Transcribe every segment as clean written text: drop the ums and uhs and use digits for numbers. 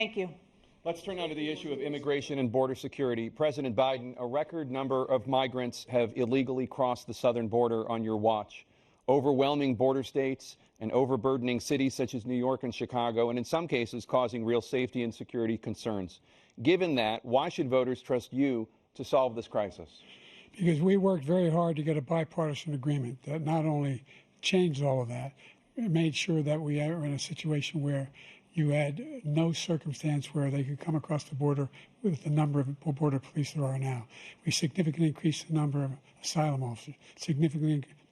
Thank you. Let's turn now to the issue of immigration and border security. President Biden, a record number of migrants have illegally crossed the southern border on your watch, overwhelming border states and overburdening cities such as New York and Chicago, and in some cases causing real safety and security concerns. Given that, why should voters trust you to solve this crisis? Because we worked very hard to get a bipartisan agreement that not only changed all of that, it made sure that we are in a situation where you had no circumstance where they could come across the border with the number of border police there are now. We significantly increased the number of asylum officers.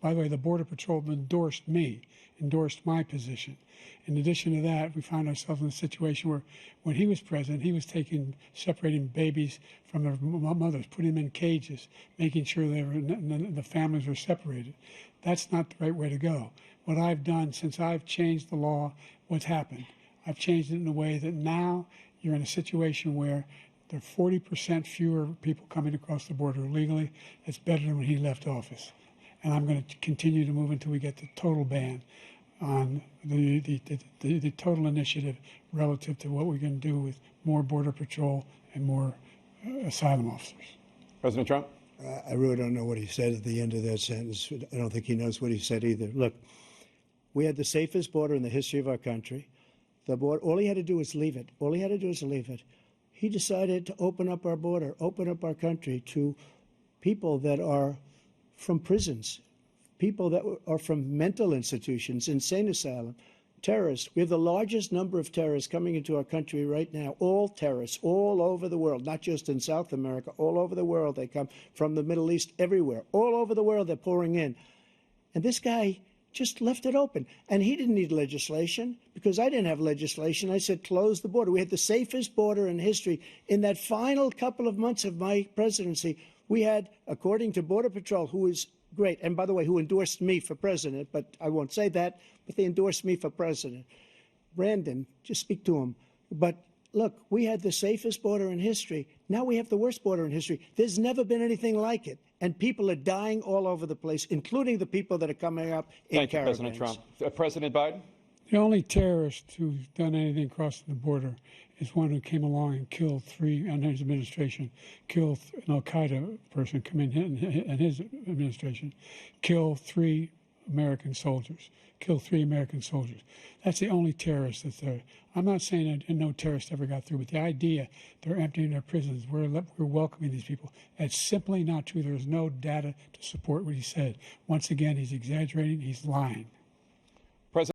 By the way, the Border Patrol endorsed my position. In addition to that, we found ourselves in a situation where when he was president, he was separating babies from their mothers, putting them in cages, making sure the families were separated. That's not the right way to go. What I've done since I've changed the law, what's happened? I've changed it in a way that now you're in a situation where there are 40% fewer people coming across the border illegally. It's better than when he left office. And I'm going to continue to move until we get the total ban on the total initiative relative to what we're going to do with more Border Patrol and more asylum officers. President Trump? I really don't know what he said at the end of that sentence. I don't think he knows what he said either. Look, we had the safest border in the history of our country. The border, all he had to do was leave it. All he had to do was leave it. He decided to open up our border, open up our country to people that are from prisons, people that are from mental institutions, insane asylum, terrorists. We have the largest number of terrorists coming into our country right now, all terrorists, all over the world, not just in South America, all over the world. They come from the Middle East, everywhere. All over the world, they're pouring in. And this guy just left it open. And he didn't need legislation because I didn't have legislation. I said, close the border. We had the safest border in history. In that final couple of months of my presidency, we had, according to Border Patrol, who is great, and by the way, who endorsed me for president, but I won't say that, but they endorsed me for president. Brandon, just speak to him. But look, we had the safest border in history. Now we have the worst border in history. There's never been anything like it. And people are dying all over the place, including the people that are coming up in caravans. Thank you, President Trump. President Biden? The only terrorist who's done anything crossing the border is one who came along and killed under his administration, killed an al-Qaeda person coming in his administration, killed 3 American soldiers. That's the only terrorist that's there. I'm not saying that no terrorist ever got through, but the idea they're emptying their prisons, we're welcoming these people, that's simply not true. There's no data to support what he said. Once again, he's exaggerating, he's lying.